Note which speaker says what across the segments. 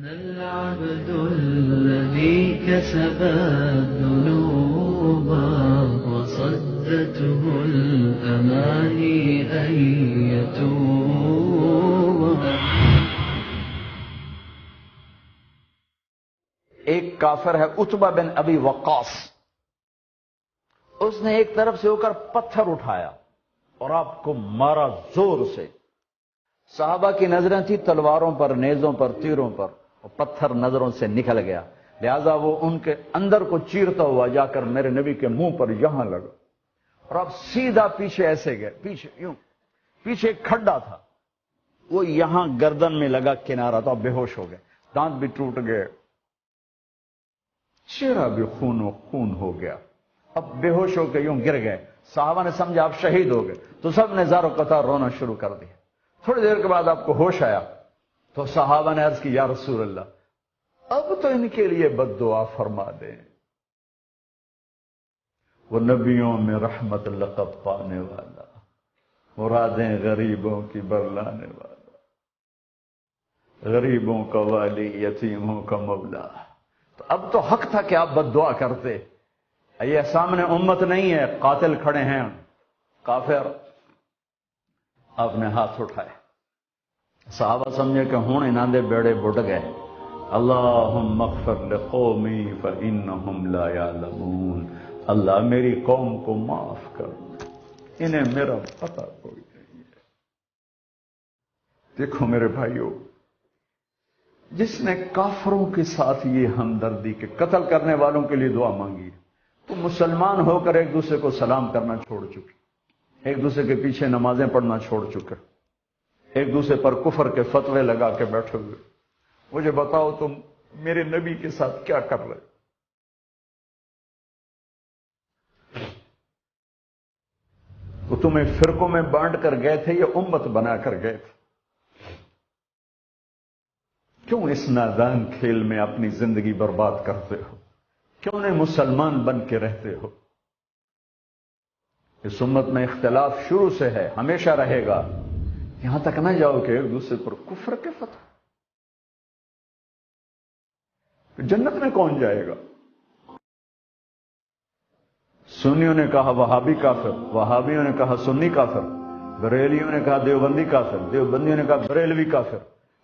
Speaker 1: أنا العبد الذي كسب الذنوب وصدته الأماني أن يتوب.
Speaker 2: ایک کافر ہے عتبہ بن ابی وقاص، اس نے ایک طرف سے ہو کر پتھر اٹھایا اور آپ کو مارا زور سے. صحابہ کی نظریں تھی تلواروں پر، نیزوں پر، تیروں پر، اور پتھر نظروں سے نکل گیا، لہذا وہ ان کے اندر کو چیرتا ہوا جا کر میرے نبی کے منہ پر یہاں لگا، اور آپ سیدھا پیچھے ایسے گئے، پیچھے یوں، پیچھے ایک کھڈا تھا، وہ یہاں گردن میں لگا کنارہ تھا، بے ہوش ہو گئے، دانت بھی ٹوٹ گئے، چہرہ بھی خون و خون ہو گیا، اب بے ہوش ہو کے یوں گر گئے. صحابہ نے سمجھا آپ شہید ہو گئے تو سب نے زار و قطار رونا شروع کر دیا. تھوڑی دیر کے بعد آپ کو ہوش آیا تو صحابہ نے عرض کی یا رسول اللہ اب تو ان کے لیے بد دعا فرما دیں، وہ نبیوں میں رحمت لقب پانے والا، مرادیں غریبوں کی برلانے والا، غریبوں کا والی، یتیموں کا مولا. تو اب تو حق تھا کہ آپ بد دعا کرتے. یہ سامنے امت نہیں ہے، قاتل کھڑے ہیں کافر. آپ نے ہاتھ اٹھائے، صحابہ سمجھے کہ ہوں انہاں دے بیڑے بڑھ گئے. اللہم اغفر لقومی فانہم لا یعلمون، اللہ میری قوم کو معاف کر، انہیں میرا پتہ کوئی نہیں ہے. دیکھو میرے بھائیو، جس نے کافروں کے ساتھ یہ ہمدردی کے قتل کرنے والوں کے لیے دعا مانگی، تو مسلمان ہو کر ایک دوسرے کو سلام کرنا چھوڑ چکے، ایک دوسرے کے پیچھے نمازیں پڑھنا چھوڑ چکے، ایک دوسرے پر کفر کے فتوے لگا کے بیٹھے ہوئے. مجھے بتاؤ تم میرے نبی کے ساتھ کیا کر رہے؟ وہ تمہیں فرقوں میں بانٹ کر گئے تھے یا امت بنا کر گئے تھے؟ کیوں اس نادان کھیل میں اپنی زندگی برباد کرتے ہو؟ کیوں نہیں مسلمان بن کے رہتے ہو؟ اس امت میں اختلاف شروع سے ہے، ہمیشہ رہے گا، یہاں تک نہ جاؤ کہ ایک دوسرے پر کفر کے فتح. جنت میں کون جائے گا؟ سنیوں نے کہا وہابی کافر، وہابیوں نے کہا سنی کافر، بریلیوں نے کہا دیوبندی کافر، دیوبندیوں نے کہا بریلوی کافر،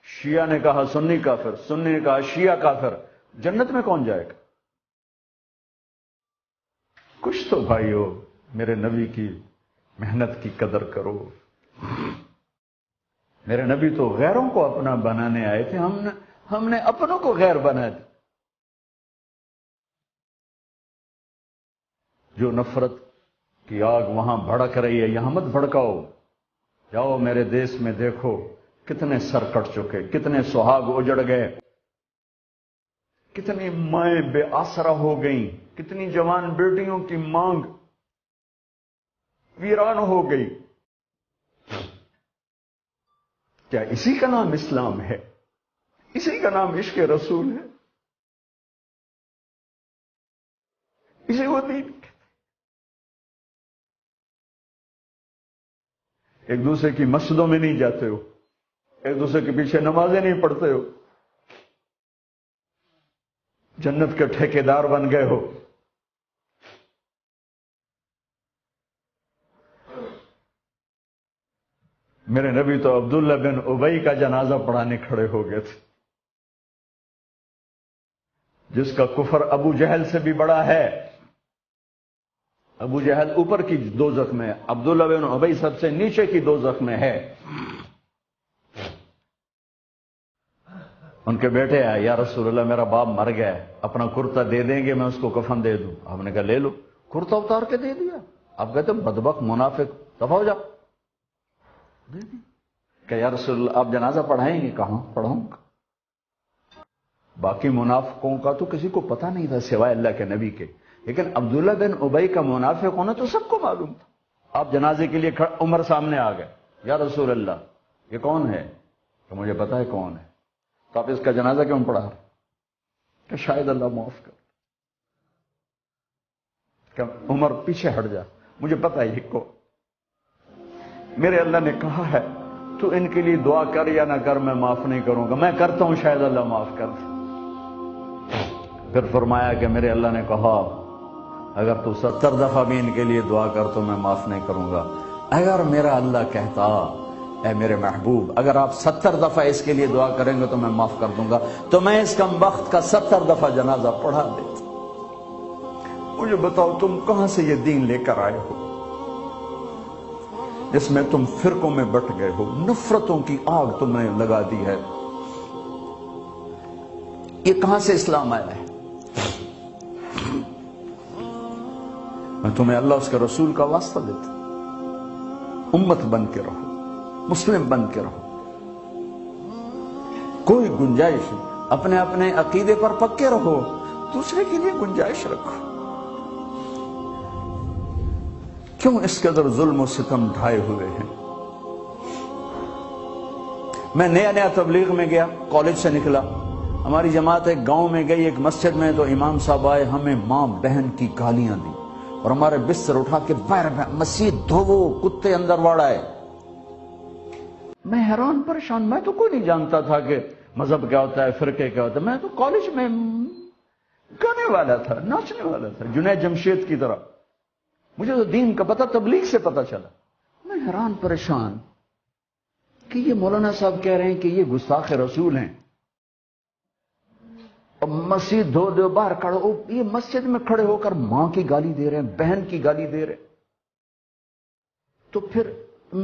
Speaker 2: شیعہ نے کہا سنی کافر، سنی نے کہا شیعہ کافر. جنت میں کون جائے گا؟ کچھ تو بھائیو میرے نبی کی محنت کی قدر کرو. میرے نبی تو غیروں کو اپنا بنانے آئے تھے، ہم نے اپنوں کو غیر بنا دیا. جو نفرت کی آگ وہاں بھڑک رہی ہے یہاں مت بھڑکاؤ. جاؤ میرے دیس میں دیکھو کتنے سر کٹ چکے، کتنے سہاگ اجڑ گئے، کتنی مائیں بے آسرا ہو گئیں، کتنی جوان بیٹیوں کی مانگ ویران ہو گئی. کیا اسی کا نام اسلام ہے؟ اسی کا نام عشق رسول ہے؟ اسے وہ دین کہتے؟ ایک دوسرے کی مسجدوں میں نہیں جاتے ہو، ایک دوسرے کے پیچھے نمازیں نہیں پڑھتے ہو، جنت کے ٹھیکیدار بن گئے ہو. میرے نبی تو عبداللہ بن ابی کا جنازہ پڑھانے کھڑے ہو گئے تھے، جس کا کفر ابو جہل سے بھی بڑا ہے. ابو جہل اوپر کی دوزخ میں، عبداللہ بن ابی سب سے نیچے کی دوزخ میں ہے. ان کے بیٹے آئے، یا رسول اللہ میرا باپ مر گیا ہے، اپنا کرتا دے دیں گے میں اس کو کفن دے دوں. آپ نے کہا لے لو. کرتا اتار کے دے دیا. آپ کہتے بدبخت منافق دفع ہو جا. کہ یا رسول اللہ آپ جنازہ پڑھائیں گے؟ کہاں پڑھاؤں گا. باقی منافقوں کا تو کسی کو پتہ نہیں تھا سوائے اللہ کے نبی کے، لیکن عبداللہ بن ابی کا منافق ہونا تو سب کو معلوم تھا. آپ جنازے کے لیے عمر سامنے آ گئے، یا رسول اللہ یہ کون ہے؟ تو مجھے پتا ہے کون ہے، تو آپ اس کا جنازہ کیوں پڑھا رہے؟ کہ شاید اللہ معاف کر. کہ عمر پیچھے ہٹ جا، مجھے پتا ہے یہ کو، میرے اللہ نے کہا ہے تو ان کے لیے دعا کر یا نہ کر، میں معاف نہیں کروں گا، میں کرتا ہوں شاید اللہ معاف کر دے۔ پھر فرمایا کہ میرے اللہ نے کہا اگر تو 70 دفعہ بھی ان کے لیے دعا کر تو میں معاف نہیں کروں گا۔ اگر میرا اللہ کہتا اے میرے محبوب اگر آپ 70 دفعہ اس کے لیے دعا کریں گے تو میں معاف کر دوں گا، تو میں اس کم وقت کا 70 دفعہ جنازہ پڑھا دیتا۔ مجھے بتاؤ تم کہاں سے یہ دین لے کر آئے ہو جس میں تم فرقوں میں بٹ گئے ہو، نفرتوں کی آگ تم نے لگا دی ہے، یہ کہاں سے اسلام آیا ہے؟ میں تمہیں اللہ اس کے رسول کا واسطہ دیتا، امت بن کے رہو، مسلم بن کے رہو، کوئی گنجائش نہیں، اپنے اپنے عقیدے پر پکے رہو، دوسرے کے لیے گنجائش رکھو۔ کیوں اس قدر ظلم و ستم ڈھائے ہوئے ہیں؟ میں نیا تبلیغ میں گیا، کالج سے نکلا، ہماری جماعت ایک گاؤں میں گئی، ایک مسجد میں، تو امام صاحب آئے، ہمیں ماں بہن کی گالیاں دی اور ہمارے بستر اٹھا کے باہر مسجد دھوو، کتے اندر واڑائے۔ میں حیران پریشان، میں تو کوئی نہیں جانتا تھا کہ مذہب کیا ہوتا ہے، فرقے کیا ہوتا ہے، میں تو کالج میں گانے والا تھا، ناچنے والا تھا، جنید جمشید کی طرح، مجھے تو دین کا پتہ تبلیغ سے پتہ چلا۔ میں حیران پریشان کہ یہ مولانا صاحب کہہ رہے ہیں کہ یہ گستاخ رسول ہیں، اور مسجد دھو دو، باہر کھڑو، یہ مسجد میں کھڑے ہو کر ماں کی گالی دے رہے ہیں، بہن کی گالی دے رہے ہیں، تو پھر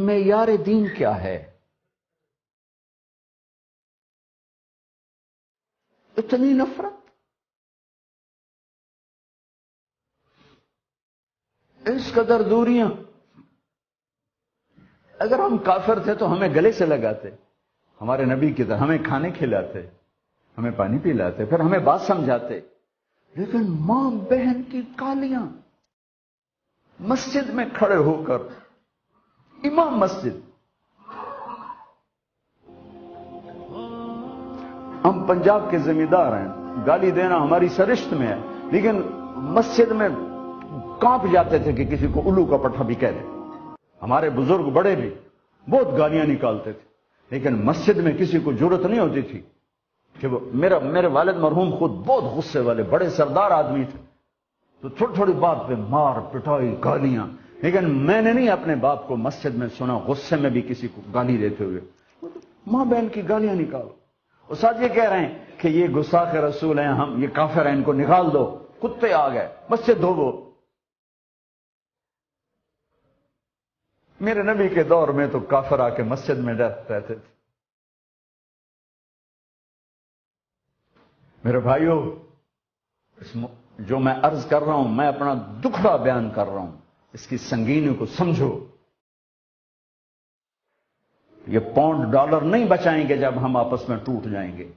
Speaker 2: معیار دین کیا ہے؟ اتنی نفرت، اس قدر دوریاں۔ اگر ہم کافر تھے تو ہمیں گلے سے لگاتے، ہمارے نبی کی طرح ہمیں کھانے کھلاتے، ہمیں پانی پلاتے، پھر ہمیں بات سمجھاتے، لیکن ماں بہن کی گالیاں، مسجد میں کھڑے ہو کر، امام مسجد۔ ہم پنجاب کے ذمہ دار ہیں، گالی دینا ہماری سرشت میں ہے، لیکن مسجد میں کانپ جاتے تھے کہ کسی کو الو کا پٹھا بھی کہہ دیں۔ ہمارے بزرگ بڑے بھی بہت گالیاں نکالتے تھے، لیکن مسجد میں کسی کو جرت نہیں ہوتی تھی کہ وہ میرے والد مرحوم خود بہت غصے والے بڑے سردار آدمی تھے، تو چھوٹی چھوٹی بات پہ مار پٹائی گالیاں، لیکن میں نے نہیں اپنے باپ کو مسجد میں سنا غصے میں بھی کسی کو گالی دیتے ہوئے۔ ماں بہن کی گالیاں نکالو، استاد یہ کہہ رہے ہیں کہ یہ گستاخ رسول ہیں، ہم یہ کافر ہیں، ان کو نکال دو، کتے آ گئے، مسجد دھوو۔ میرے نبی کے دور میں تو کافر آ کے مسجد میں رہتے تھے۔ میرے بھائیوں، جو میں عرض کر رہا ہوں، میں اپنا دکھڑا بیان کر رہا ہوں، اس کی سنگینی کو سمجھو۔ یہ پاؤنڈ ڈالر نہیں بچائیں گے جب ہم آپس میں ٹوٹ جائیں گے۔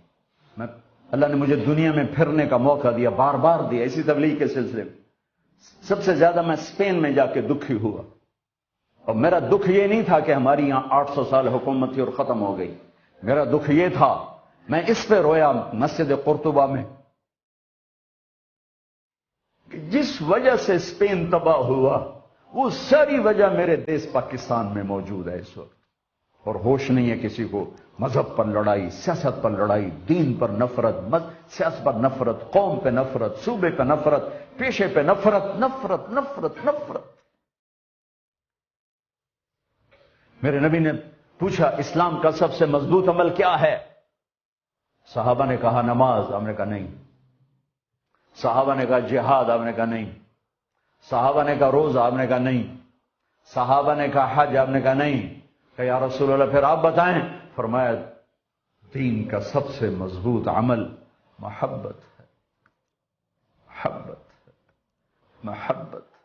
Speaker 2: اللہ نے مجھے دنیا میں پھرنے کا موقع دیا، بار بار دیا، اسی تبلیغ کے سلسلے میں۔ سب سے زیادہ میں اسپین میں جا کے دکھی ہوا، اور میرا دکھ یہ نہیں تھا کہ ہماری یہاں 800 سال حکومت تھی اور ختم ہو گئی، میرا دکھ یہ تھا، میں اس پہ رویا مسجد قرطبہ میں، کہ جس وجہ سے اسپین تباہ ہوا وہ ساری وجہ میرے دیس پاکستان میں موجود ہے اس وقت، اور ہوش نہیں ہے کسی کو۔ مذہب پر لڑائی، سیاست پر لڑائی، دین پر نفرت، سیاست پر نفرت، قوم پہ نفرت، صوبے پہ نفرت، پیشے پہ نفرت، نفرت نفرت نفرت۔ میرے نبی نے پوچھا اسلام کا سب سے مضبوط عمل کیا ہے؟ صحابہ نے کہا نماز، آپ نے کہا نہیں۔ صحابہ نے کہا جہاد، آپ نے کہا نہیں۔ صحابہ نے کہا روزہ، آپ نے کہا نہیں۔ صحابہ نے کہا حج، آپ نے کہا نہیں۔ کہ یا رسول اللہ پھر آپ بتائیں؟ فرمایا دین کا سب سے مضبوط عمل محبت ہے، محبت ہے، محبت ہے۔